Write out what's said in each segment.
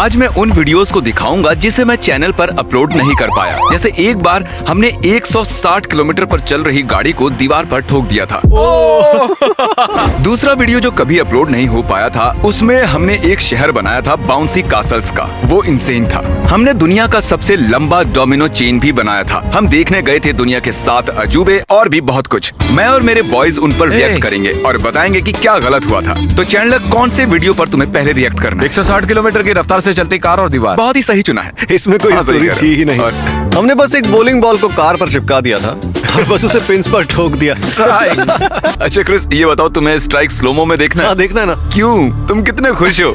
आज मैं उन वीडियोस को दिखाऊंगा जिसे मैं चैनल पर अपलोड नहीं कर पाया। जैसे एक बार हमने 160 किलोमीटर पर चल रही गाड़ी को दीवार पर ठोक दिया था। दूसरा वीडियो जो कभी अपलोड नहीं हो पाया था, उसमें हमने एक शहर बनाया था बाउंसी कासल्स का। वो इंसेन था। हमने दुनिया का सबसे लंबा डोमिनो चेन भी बनाया था। हम देखने गए थे दुनिया के 7 अजूबे और भी बहुत कुछ। मैं और मेरे बॉयज उन पर रिएक्ट करेंगे और बताएंगे कि क्या गलत हुआ था। तो चैनल कौन से वीडियो पर तुम्हें पहले रिएक्ट करना है? 160 किलोमीटर की रफ्तार से चलती कार और दीवार। बहुत ही सही चुना है। इसमें कोई स्टोरी थी ही नहीं। हमने बस एक बॉलिंग बॉल को कार पर चिपका दिया था और बस उसे पिंस पर ठोक दिया। अच्छा क्रिस, ये बताओ तुम्हें स्ट्राइक स्लोमो में देखना है? हाँ, देखना है ना। क्यों? तुम कितने खुश हो?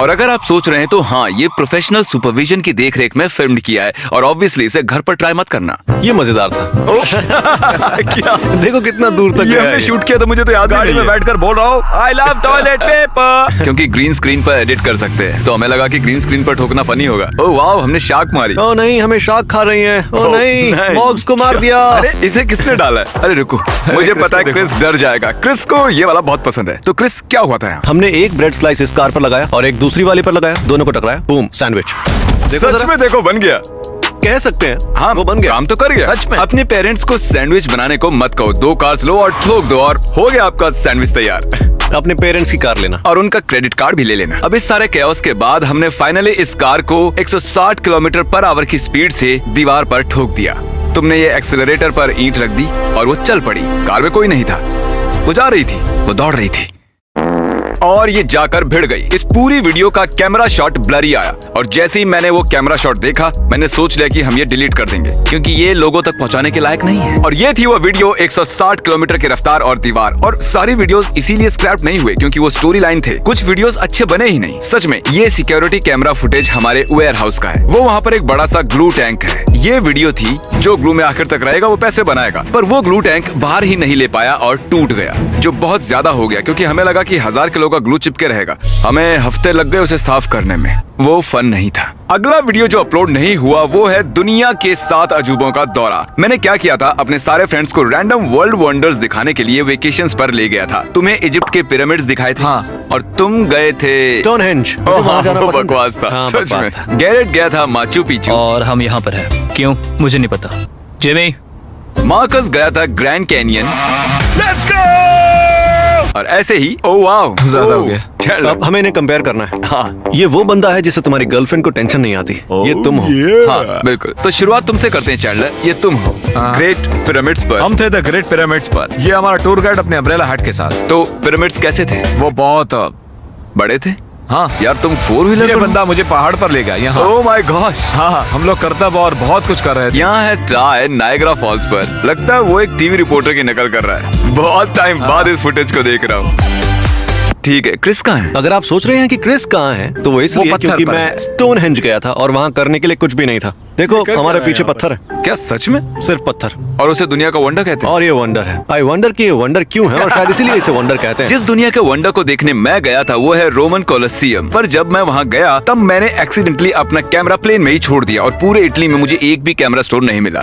और अगर आप सोच रहे हैं तो हाँ, ये प्रोफेशनल सुपरविजन की देखरेख में फिल्म किया है और ऑब्वियसली इसे घर पर ट्राई मत करना। ये मजेदार था। क्या? देखो कितना दूर तक ये गया हमने है। शूट किया था, मुझे तो याद गाड़ी में बैठकर बोल रहा हूँ आई लव टॉयलेट पेपर। क्योंकि ग्रीन स्क्रीन पर एडिट कर सकते हैं, तो हमें लगा कि ग्रीन स्क्रीन पर ठोकना फनी होगा। ओह वाह, हमने शार्क मारी। ओ नहीं, हमें शार्क खा रही हैं। ओ नहीं, मॉग्स को मार दिया। अरे इसे किसने डाला है? अरे रुको, मुझे पता है क्रिस डर जाएगा। क्रिस को ये वाला बहुत पसंद है। तो क्रिस, क्या हुआ था यहाँ? हमने एक ब्रेड स्लाइस इस कार पर लगाया और एक दूसरी वाले पर लगाया, दोनों को टकराया, बूम, सैंडविच। सच में देखो, बन गया। कह सकते हैं हाँ, वो बन गया। काम तो कर गया। सच में। अपने पेरेंट्स को सैंडविच बनाने को मत कहो। 2 कार्स लो और ठोक दो और हो गया आपका सैंडविच तैयार। अपने पेरेंट्स की कार लेना और उनका क्रेडिट कार्ड भी ले लेना। अब इस सारे कैओस के बाद हमने फाइनली इस कार को 160 किलोमीटर पर आवर की स्पीड से दीवार पर ठोक दिया। तुमने ये एक्सेलरेटर पर ईंट रख दी और वो चल पड़ी। कार में कोई नहीं था, वो जा रही थी, वो दौड़ रही थी और ये जाकर भिड़ गई। इस पूरी वीडियो का कैमरा शॉट ब्लरी आया और जैसे ही मैंने वो कैमरा शॉट देखा, मैंने सोच लिया कि हम ये डिलीट कर देंगे क्योंकि ये लोगों तक पहुंचाने के लायक नहीं है। और ये थी वो वीडियो 160 किलोमीटर की रफ्तार और दीवार। और सारी वीडियोस इसीलिए स्क्रैप नहीं हुए क्योंकि वो स्टोरी लाइन थे। कुछ वीडियोस अच्छे बने ही नहीं। सच में ये सिक्योरिटी कैमरा फुटेज हमारे वेयर हाउस का है। वो वहाँ पर एक बड़ा सा ग्लू टैंक है। ये वीडियो थी जो ग्लू में आखिर तक रहेगा वो पैसे बनाएगा, पर वो ग्लू टैंक बाहर ही नहीं ले पाया और टूट गया, जो बहुत ज्यादा हो गया क्योंकि हमें लगा कि 1000 किलो का ग्लू चिपके रहेगा। हमें हफ्ते लग गए उसे साफ करने में। वो फन नहीं था। अगला वीडियो जो अपलोड नहीं हुआ वो है दुनिया के 7 अजूबों का दौरा। मैंने क्या किया था, अपने सारे फ्रेंड्स को रैंडम वर्ल्ड वंडर्स दिखाने के लिए वेकेशंस पर ले गया था। तुम्हें इजिप्ट के पिरामिड्स दिखाए थे। हाँ। और तुम गए थे स्टोनहेंज। बकवास था। सच में। गैरेट गया था माचू पिचू और हम यहाँ पर हैं। क्यों? मुझे नहीं पता। जिमी। मार्कस गया था ग्रैंड कैनियन। Let's go! और ऐसे ही ओह वाओ, ज्यादा हो गया। चलो अब हमें इन्हें कंपेयर करना है। हाँ ये वो बंदा है जिससे तुम्हारी गर्लफ्रेंड को टेंशन नहीं आती। ये तुम हो। हाँ बिल्कुल। तो शुरुआत तुमसे करते हैं चैंडलर। ये तुम हो ग्रेट पिरामिड्स पर। हम थे द ग्रेट पिरामिड्स पर। ये हमारा टूर गाइड अपने अम्ब्रेला हैट के साथ। तो पिरामिड्स कैसे थे? वो बहुत बड़े थे। हाँ यार तुम 4 व्हीलर ये पर? बंदा मुझे पहाड़ पर ले गया यहाँ। Oh my gosh. हाँ, हम लोग करतब और बहुत कुछ कर रहे थे। यहाँ है टाय नायग्रा फॉल्स पर। लगता है वो एक टीवी रिपोर्टर की नकल कर रहा है। बहुत टाइम बाद इस फुटेज को देख रहा हूँ। ठीक है, क्रिस कहाँ है? अगर आप सोच रहे हैं कि क्रिस कहाँ है तो वो इसलिए पत्थर क्योंकि पर मैं है। स्टोनहेंज गया था और वहाँ करने के लिए कुछ भी नहीं था। देखो हमारे पीछे पत्थर है, क्या सच में? सिर्फ पत्थर। और उसे दुनिया का वंडर कहते हैं। और ये वंडर है। आई वंडर कि ये वंडर क्यों है और शायद इसीलिए इसे वंडर कहते हैं। जिस दुनिया के वंडर को देखने मैं गया था वो है रोमन कोलोसियम। पर जब मैं वहाँ गया तब मैंने एक्सीडेंटली अपना कैमरा प्लेन में ही छोड़ दिया और पूरे इटली में मुझे एक भी कैमरा स्टोर नहीं मिला।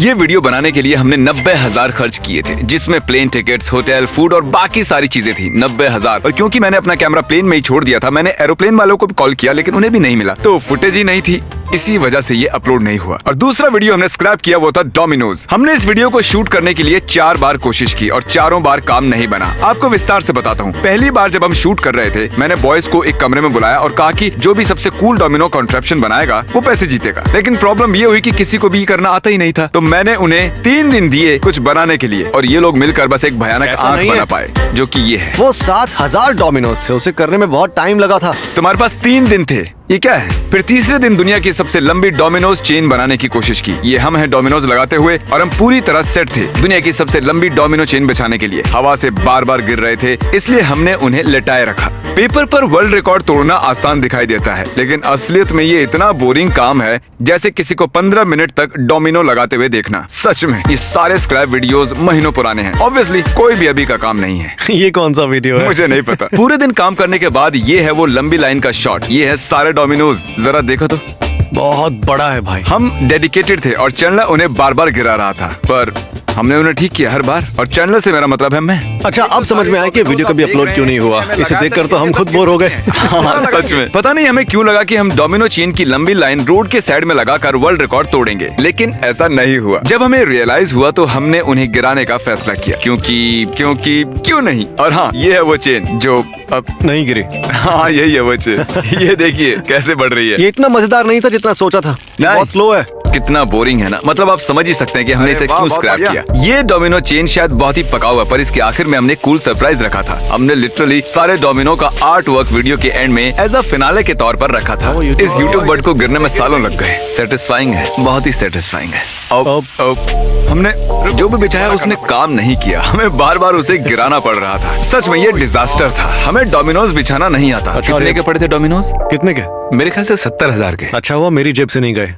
ये वीडियो बनाने के लिए हमने 90,000 खर्च किए थे, जिसमें प्लेन टिकट्स, होटल, फूड और बाकी सारी चीजें थी। 90,000। और क्योंकि मैंने अपना कैमरा प्लेन में ही छोड़ दिया था, मैंने एरोप्लेन वालों को भी कॉल किया लेकिन उन्हें भी नहीं मिला, तो फुटेज ही नहीं थी। इसी वजह से ये अपलोड नहीं हुआ। और दूसरा वीडियो हमने स्क्रैप किया वो था डोमिनोज। हमने इस वीडियो को शूट करने के लिए 4 बार कोशिश की और चारों बार काम नहीं बना। आपको विस्तार से बताता हूँ। पहली बार जब हम शूट कर रहे थे, मैंने बॉयज को एक कमरे में बुलाया और कहा कि जो भी सबसे कूल डोमिनो कॉन्ट्रैप्शन बनाएगा वो पैसे जीतेगा। लेकिन प्रॉब्लम ये हुई कि किसी को भी करना आता ही नहीं था, तो मैंने उन्हें 3 दिन दिए कुछ बनाने के लिए और ये लोग मिलकर बस एक भयानक ऐसा आंख नहीं बना है। पाए, जो कि ये है। वो 7,000 डोमिनोज थे, उसे करने में बहुत टाइम लगा था। तुम्हारे पास 3 दिन थे। ये क्या है? फिर तीसरे दिन दुनिया की सबसे लंबी डोमिनोज चेन बनाने की कोशिश की। ये हम हैं डोमिनोज लगाते हुए और हम पूरी तरह सेट थे दुनिया की सबसे लंबी डोमिनो चेन बिछाने के लिए। हवा से बार बार गिर रहे थे, इसलिए हमने उन्हें लटाए रखा। पेपर पर वर्ल्ड रिकॉर्ड तोड़ना आसान दिखाई देता है, लेकिन असलियत में ये इतना बोरिंग काम है जैसे किसी को 15 मिनट तक डोमिनो लगाते हुए देखना। सच में ये सारे स्क्रैप वीडियोस महीनों पुराने हैं। ऑब्वियसली कोई भी अभी का काम नहीं है। ये कौन सा वीडियो है? मुझे नहीं पता। पूरे दिन काम करने के बाद ये है वो लंबी लाइन का शॉट। ये है सारे डोमिनोज, जरा देखो तो। बहुत बड़ा है भाई। हम डेडिकेटेड थे और चैंडलर उन्हें बार बार गिरा रहा था, पर हमने उन्हें ठीक किया हर बार, और चैनलर से मेरा मतलब है मैं। अच्छा, अब समझ में आया कि वीडियो कभी अपलोड क्यों नहीं हुआ। इसे देखकर तो हम खुद बोर हो गए। हाँ, सच में पता नहीं हमें क्यों लगा कि हम डोमिनो चेन की लंबी लाइन रोड के साइड में लगाकर वर्ल्ड रिकॉर्ड तोड़ेंगे, लेकिन ऐसा नहीं हुआ। जब हमें रियलाइज हुआ तो हमने उन्हें गिराने का फैसला किया, क्योंकि क्यों नहीं। और हाँ, ये है वो चेन जो अब नहीं गिरी। हाँ, यही है वो चेन। ये देखिए कैसे बढ़ रही है। ये इतना मजेदार नहीं था जितना सोचा था। नहीं। बहुत स्लो है। कितना बोरिंग है ना। मतलब आप समझ ही सकते हैं कि हमने इसे क्यों स्क्रैप किया। ये डोमिनो चेन शायद बहुत ही पकाऊ है, पर इसके आखिर में हमने कूल सरप्राइज रखा था। हमने लिटरली सारे डोमिनो का आर्ट वर्क वीडियो के एंड में एज अ फिनाले के तौर पर रखा था। इस यूट्यूब बर्ड को गिरने में सालों लग गए। सेटिस्फाइंग है, बहुत ही सेटिस्फाइंग है। अब हमने जो भी बिछाया उसने काम नहीं किया। हमें बार बार उसे गिराना पड़ रहा था। सच में ये डिजास्टर था। हमें डोमिनोज बिछाना नहीं आता। अच्छा, कितने के पड़े थे डोमिनोज? कितने के? मेरे ख्याल से 70,000 के। अच्छा हुआ मेरी जेब से नहीं गए।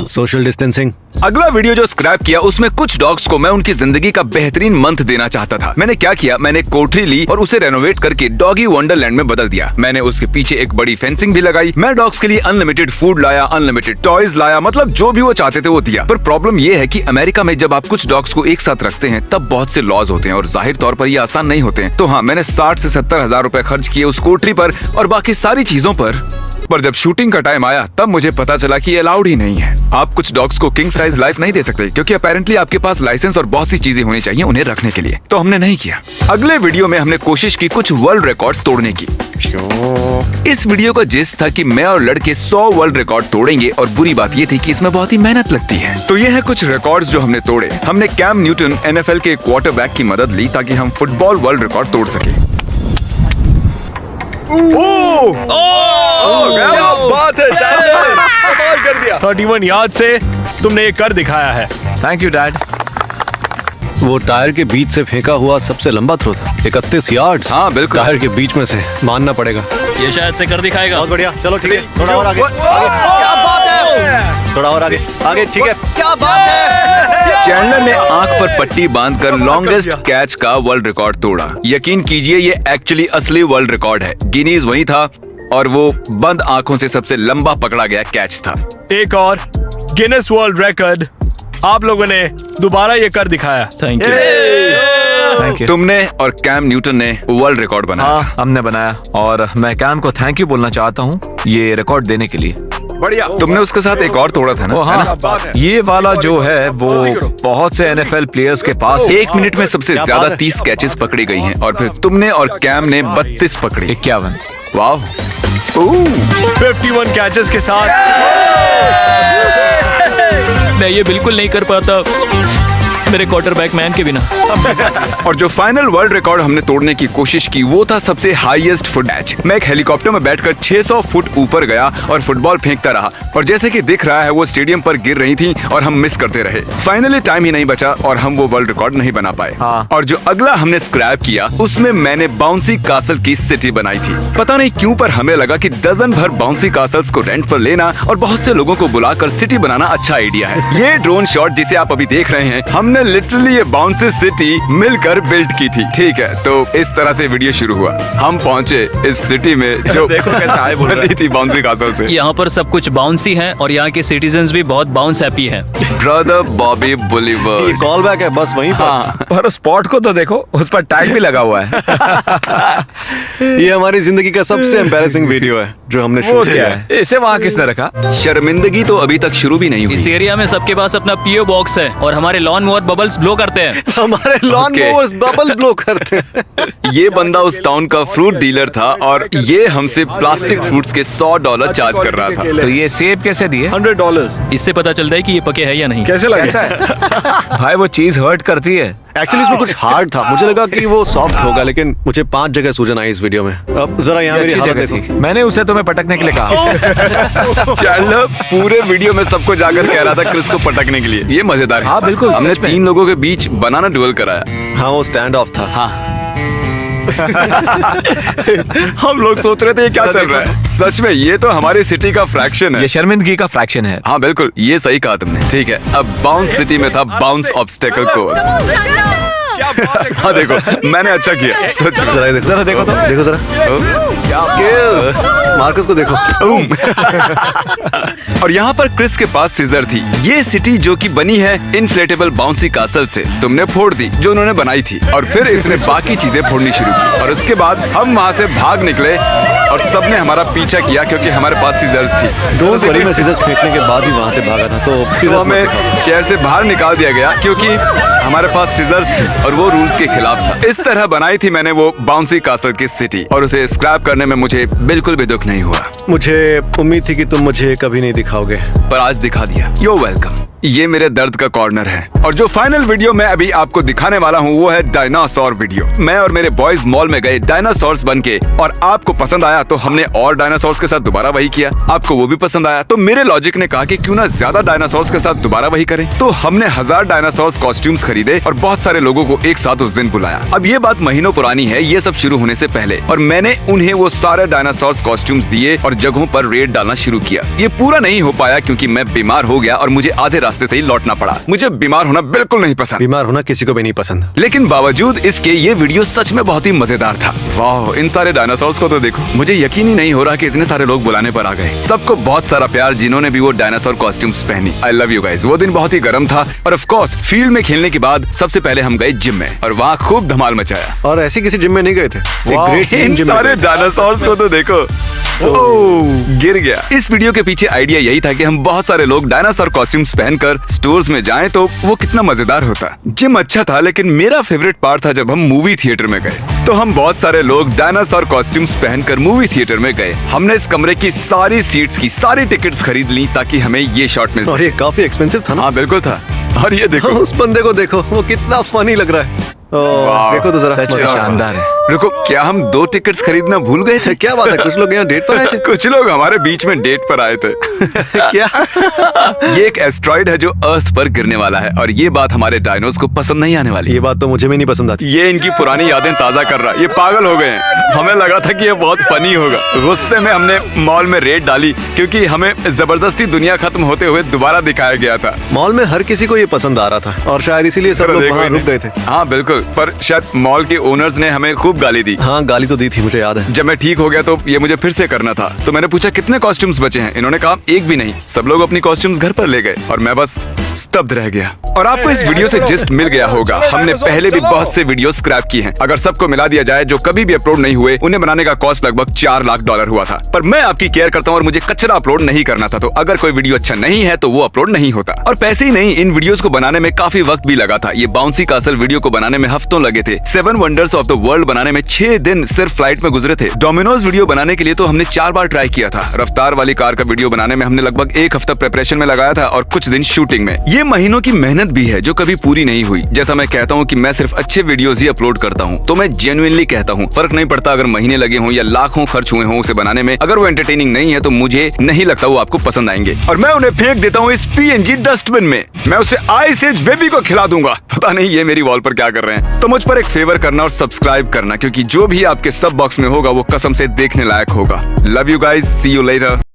Social distancing. अगला वीडियो जो स्क्रैप किया उसमें कुछ डॉग्स को मैं उनकी जिंदगी का बेहतरीन मंथ देना चाहता था। मैंने क्या किया, मैंने कोठरी ली और उसे रेनोवेट करके डॉगी वंडरलैंड में बदल दिया। मैंने उसके पीछे एक बड़ी फेंसिंग भी लगाई। मैं डॉग्स के लिए अनलिमिटेड फूड लाया, अनलिमिटेड टॉयज लाया, मतलब जो भी वो चाहते थे वो दिया। पर प्रॉब्लम ये है कि अमेरिका में जब आप कुछ डॉग्स को एक साथ रखते हैं तब बहुत से लॉज होते हैं और जाहिर तौर पर ये आसान नहीं होते हैं। तो हाँ, मैंने 60 से 70,000 रुपए खर्च किए उस कोठरी पर और बाकी सारी चीजों पर जब शूटिंग का टाइम आया तब मुझे पता चला कि ये अलाउड ही नहीं है। आप कुछ डॉग्स को किंग साइज लाइफ नहीं दे सकते क्योंकि अपेरेंटली आपके पास लाइसेंस और बहुत सी चीजें होनी चाहिए उन्हें रखने के लिए। तो हमने नहीं किया। अगले वीडियो में हमने कोशिश की कुछ वर्ल्ड रिकॉर्ड्स तोड़ने की। इस वीडियो का जिस्ट था कि मैं और लड़के 100 वर्ल्ड रिकॉर्ड तोड़ेंगे और बुरी बात ये थी कि इसमें बहुत ही मेहनत लगती है। तो ये है कुछ रिकॉर्ड्स जो हमने तोड़े। हमने कैम न्यूटन NFL के क्वार्टरबैक की मदद ली ताकि हम फुटबॉल वर्ल्ड रिकॉर्ड तोड़ सके। क्या बात है, कमाल कर दिया। 31 यार्ड से तुमने ये कर दिखाया है। Thank you dad. वो टायर के बीच से फेंका हुआ सबसे लंबा थ्रो था। 31 यार्ड्स। हाँ, बिल्कुल। टायर के बीच में से, मानना पड़ेगा। ये शायद से कर दिखाएगा। बहुत बढ़िया, चलो ठीक है, थोड़ा और आगे। क्या बात है, थोड़ा और आगे आगे, ठीक है, क्या बात है। चैंडलर ने आंख पर पट्टी बांधकर लॉन्गेस्ट कैच का वर्ल्ड रिकॉर्ड तोड़ा। यकीन कीजिए ये एक्चुअली असली वर्ल्ड रिकॉर्ड है। गिनीज वही था और वो बंद आंखों से सबसे लंबा पकड़ा गया कैच था। एक और गिनेस वर्ल्ड रिकॉर्ड आप लोगों ने दोबारा ये कर दिखाया। Thank you. Thank you. तुमने और कैम न्यूटन ने वर्ल्ड रिकॉर्ड बनाया हाँ, हमने बनाया और मैं कैम को थैंक यू बोलना चाहता हूँ ये रिकॉर्ड देने के लिए। बढ़िया। तुमने उसके साथ एक और तोड़ा था ना? ओ हाँ, है ना? ये वाला जो है वो बहुत से NFL प्लेयर्स के पास 1 मिनट में सबसे ज्यादा 30 कैचेस पकड़ी गई हैं और फिर तुमने और कैम ने 32 पकड़ी। 51। वाह। 51 कैचेस के साथ मैं ये बिल्कुल नहीं कर पाता मेरे क्वार्टरबैक मैन के बिना। और जो फाइनल वर्ल्ड रिकॉर्ड हमने तोड़ने की कोशिश की वो था सबसे हाईएस्ट फुट कैच। मैं एक हेलीकॉप्टर में बैठकर 600 फुट ऊपर गया और फुटबॉल फेंकता रहा और जैसे कि दिख रहा है वो स्टेडियम पर गिर रही थी और हम मिस करते रहे। फाइनली टाइम ही नहीं बचा और हम वो वर्ल्ड रिकॉर्ड नहीं बना पाए। हाँ। और जो अगला हमने स्क्रैप किया उसमें मैंने बाउंसी कासल की सिटी बनाई थी। पता नहीं क्यों पर हमें लगा कि डजन भर बाउंसी कासल्स को रेंट पर लेना और बहुत से लोगों को बुलाकर सिटी बनाना अच्छा आइडिया है। ये ड्रोन शॉट जिसे आप अभी देख रहे हैं हमने लिटरली ये बाउंसी सिटी मिलकर बिल्ड की थी। ठीक है, तो इस तरह से वीडियो शुरू हुआ। हम पहुंचे इस सिटी में जो देखो कैसे हाय बोल रहा है। बनी थी बाउंसी कासल से। यहाँ पर सब कुछ बाउंसी है और यहाँ के सिटीजन्स भी बहुत बाउंस हैप्पी हैं। ब्रदर बॉबी ये बुलीवर। कॉल बैक है बस वहीं पर। हाँ, पर स्पॉट को तो देखो, उस पर टैग भी लगा हुआ है। ये हमारी जिंदगी का सबसे एम्बैरेसिंग वीडियो है जो हमने वो शूट क्या किया है। है? इसे वहाँ किसने रखा? शर्मिंदगी तो अभी तक शुरू भी नहीं इस हुई। एरिया में सबके पास अपना पीओ बॉक्स है और हमारे लॉन मोवर बबल्स ब्लो करते हैं। हमारे lawn Okay. Mowers bubble blow करते हैं। ये बंदा उस टाउन का फ्रूट डीलर था और ये हमसे प्लास्टिक फ्रूट्स के $100 चार्ज कर रहा था। तो ये सेब कैसे दिए? $100 इससे पता चलता है कि ये पके हैं या नहीं। कैसे लगे? कैसा है? भाई वो चीज हर्ट करती है। एक्चुअली इसमें कुछ हार्ड था। मुझे लगा कि वो सॉफ्ट होगा लेकिन मुझे 5 जगह सूजन आई इस वीडियो में। अब जरा यहाँ ये मेरी अच्छी हालत जगह देखो। थी। मैंने उसे तुम्हें पटकने के लिए कहा। चैंडलर पूरे वीडियो में सबको जाकर कह रहा था क्रिस को पटकने के लिए। ये मजेदार है। हाँ, बिल्कुल, हमने सच में। 3 लोगों के बीच बनाना डुएल कराया। हाँ, वो स्टैंड ऑफ था। हाँ। हम लोग सोच रहे थे ये क्या चल रहा है। सच में ये तो हमारी सिटी का फ्रैक्शन है। ये शर्मिंदगी का फ्रैक्शन है। हाँ बिल्कुल, ये सही कहा तुमने। ठीक है, अब बाउंस सिटी में था बाउंस ऑब्स्टेकल कोर्स। हाँ देखो, मैंने अच्छा किया सच में। जरा देखो तो, देखो जरा। Skills। मार्कस को देखो। और यहाँ पर क्रिस के पास सीजर थी। ये सिटी जो कि बनी है इन्फ्लेटेबल बाउंसी कासल से, तुमने फोड़ दी जो उन्होंने बनाई थी, और फिर इसने बाकी चीजें फोड़नी शुरू की। और उसके बाद हम वहाँ से भाग निकले और सबने हमारा पीछा किया क्योंकि हमारे पास सीजर्स थी। डोंट वरी, मैं सीजर्स फेंकने के बाद ही वहाँ से भागा था, तो तो सीजर्स हमें शहर से बाहर निकाल दिया गया क्योंकि हमारे पास सीजर्स थी और वो रूल्स के खिलाफ था। इस तरह बनाई थी मैंने वो बाउंसी कासल की सिटी, और उसे स्क्रैप करने में मुझे बिल्कुल भी दुख नहीं हुआ। मुझे उम्मीद थी कि तुम मुझे कभी नहीं दिखाओगे। पर आज दिखा दिया। You welcome. ये मेरे दर्द का कॉर्नर है, और जो फाइनल वीडियो मैं अभी आपको दिखाने वाला हूँ वो है डायनासोर वीडियो। मैं और मेरे बॉयज मॉल में गए डायनासोर्स बन के, और आपको पसंद आया तो हमने और डायनासोर्स के साथ दोबारा वही किया। आपको वो भी पसंद आया तो मेरे लॉजिक ने कहा कि क्यों ना ज्यादा डायनासोर्स के साथ दोबारा वही करें। तो हमने 1000 डायनासोर्स कॉस्ट्यूम्स खरीदे और बहुत सारे लोगों को एक साथ उस दिन बुलाया। अब ये बात महीनों पुरानी है, ये सब शुरू होने से पहले, और मैंने उन्हें वो सारे डायनासोर्स कॉस्ट्यूम्स दिए और जगहों पर रेड डालना शुरू किया। ये पूरा नहीं हो पाया क्योंकि मैं बीमार हो गया और मुझे आधे रास्ते से ही लौटना पड़ा। मुझे बीमार होना बिल्कुल नहीं पसंद। बीमार होना किसी को भी नहीं पसंद। लेकिन बावजूद इसके ये वीडियो सच में बहुत ही मजेदार था। वाह, इन सारे डायनासोर्स को तो देखो। मुझे यकीन ही नहीं हो रहा कि इतने सारे लोग बुलाने पर आ गए। सबको बहुत सारा प्यार जिन्होंने भी वो डायनासोर कॉस्ट्यूम्स पहनी। I love you guys. वो दिन बहुत ही गर्म था, और ऑफ कोर्स फील्ड में खेलने के बाद सबसे पहले हम गए जिम में और वहाँ खूब धमाल मचाया। और ऐसी किसी जिम में नहीं गए थे, एक ग्रेट इन जिम सारे डायनासोर्स को तो देखो। ओह, गिर गया। इस वीडियो के पीछे आइडिया यही था कि हम बहुत सारे लोग डायनासोर कॉस्ट्यूम्स पहनकर स्टोर्स में जाएं तो वो कितना मजेदार होता। जिम अच्छा था, लेकिन मेरा फेवरेट पार्ट था जब हम मूवी थिएटर में गए। तो हम बहुत सारे लोग डायनासोर कॉस्ट्यूम्स पहनकर मूवी थिएटर में गए। हमने इस कमरे की सारी सीट्स की सारी टिकट्स खरीद ली ताकि हमें ये शॉट मिल और सके। ये काफी एक्सपेंसिव था ना। हाँ बिल्कुल था। और ये देखो, उस बंदे को देखो, वो कितना फनी लग रहा है। वाह, देखो तो जरा, सच में मजा आ रहा है। शानदार है। रुको, क्या हम 2 टिकट्स खरीदना भूल गए थे? क्या बात है, कुछ लोग यहाँ डेट पर आए थे। कुछ लोग हमारे बीच में डेट पर आए थे। क्या? ये एक एस्ट्रॉइड है जो अर्थ पर गिरने वाला है, और ये बात हमारे डायनोस को पसंद नहीं आने वाली। ये बात तो मुझे भी नहीं पसंद आती। ये इनकी पुरानी यादें ताजा कर रहा है। ये पागल हो गए हैं। हमें लगा था कि ये बहुत फनी होगा। गुस्से में हमने मॉल में रेड डाली क्योंकि हमें जबरदस्ती दुनिया खत्म होते हुए दोबारा दिखाया गया था। मॉल में हर किसी को ये पसंद आ रहा था, और शायद इसीलिए सब लोग वहाँ रुक गए थे। हाँ बिल्कुल, पर शायद मॉल के ओनर्स ने हमें खूब गाली दी। हाँ, गाली तो दी थी, मुझे याद है। जब मैं ठीक हो गया तो ये मुझे फिर से करना था। तो मैंने पूछा कितने कॉस्ट्यूम्स बचे हैं। इन्होंने कहा एक भी नहीं। सब लोग अपनी कॉस्ट्यूम्स घर पर ले गए और मैं बस स्तब्ध रह गया। और आपको इस वीडियो से जिस्ट मिल गया होगा। हमने पहले भी बहुत से वीडियो स्क्रैप किए हैं। अगर सबको मिला दिया जाए जो कभी भी अपलोड नहीं हुए, उन्हें बनाने का कॉस्ट लगभग $4 लाख हुआ था। पर मैं आपकी केयर करता हूँ और मुझे कचरा अपलोड नहीं करना था। तो अगर कोई वीडियो अच्छा नहीं है तो वो अपलोड नहीं होता। और पैसे ही नहीं, इन वीडियोस को बनाने में काफी वक्त भी लगा था। ये बाउंसी कासल वीडियो को बनाने में हफ्तों लगे थे। 7 वंडर्स ऑफ द वर्ल्ड बनाने में 6 दिन सिर्फ फ्लाइट में गुजरे थे। डोमिनोज वीडियो बनाने के लिए तो हमने 4 बार ट्राई किया था। रफ्तार वाली कार का वीडियो बनाने में हमने लगभग 1 हफ्ता प्रिपरेशन में लगाया था और कुछ दिन शूटिंग में। ये महीनों की मेहनत भी है जो कभी पूरी नहीं हुई। जैसा मैं कहता हूँ कि मैं सिर्फ अच्छे वीडियोस ही अपलोड करता हूँ, तो मैं जेन्युइनली कहता हूँ, फर्क नहीं पड़ता अगर महीने लगे हों या लाखों खर्च हुए हों उसे बनाने में। अगर वो एंटरटेनिंग नहीं है तो मुझे नहीं लगता वो आपको पसंद आएंगे, और मैं उन्हें फेंक देता हूँ इस PNG डस्टबिन में। मैं उसे आइस एज बेबी को खिला दूंगा। पता नहीं ये मेरी वॉल पर क्या कर रहे हैं। तो मुझ पर एक फेवर करना और सब्सक्राइब करना, क्योंकि जो भी आपके सब बॉक्स में होगा वो कसम से देखने लायक होगा। Love you guys, see you letter.